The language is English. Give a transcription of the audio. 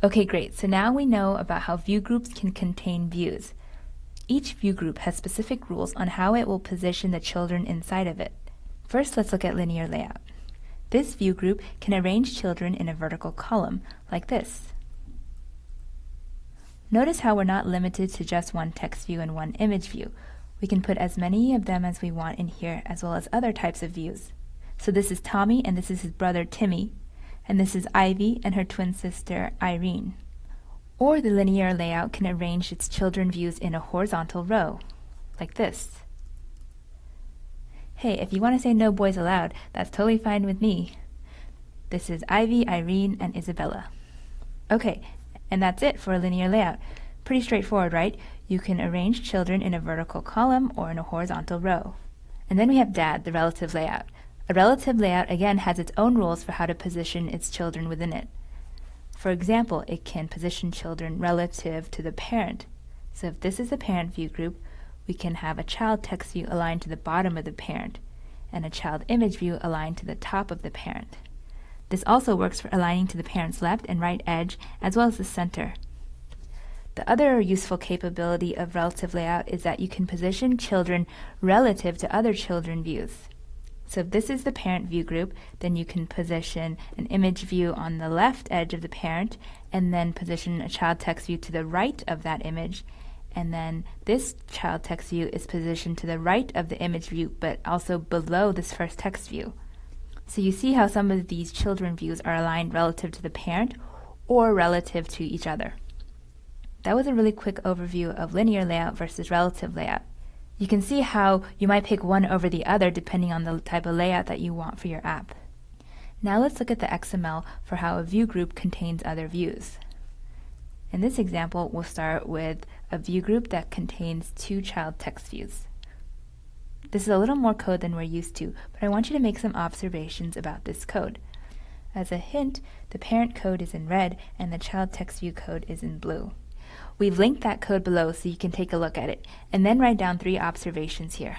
Okay, great. So now we know about how view groups can contain views. Each view group has specific rules on how it will position the children inside of it. First, let's look at linear layout. This view group can arrange children in a vertical column, like this. Notice how we're not limited to just one text view and one image view. We can put as many of them as we want in here, as well as other types of views. So this is Tommy, and this is his brother Timmy, and this is Ivy and her twin sister Irene. Or the linear layout can arrange its children views in a horizontal row, like this. Hey, if you want to say no boys allowed, that's totally fine with me. This is Ivy, Irene, and Isabella. Okay, and that's it for a linear layout. Pretty straightforward, right? You can arrange children in a vertical column or in a horizontal row. And then we have Dad, the relative layout. A relative layout, again, has its own rules for how to position its children within it. For example, it can position children relative to the parent. So if this is the parent view group, we can have a child text view aligned to the bottom of the parent, and a child image view aligned to the top of the parent. This also works for aligning to the parent's left and right edge, as well as the center. The other useful capability of relative layout is that you can position children relative to other children views. So if this is the parent view group, then you can position an image view on the left edge of the parent, and then position a child text view to the right of that image, and then this child text view is positioned to the right of the image view, but also below this first text view. So you see how some of these children views are aligned relative to the parent or relative to each other. That was a really quick overview of linear layout versus relative layout. You can see how you might pick one over the other depending on the type of layout that you want for your app. Now let's look at the XML for how a view group contains other views. In this example, we'll start with a view group that contains two child text views. This is a little more code than we're used to, but I want you to make some observations about this code. As a hint, the parent code is in red and the child text view code is in blue. We've linked that code below so you can take a look at it, and then write down 3 observations here.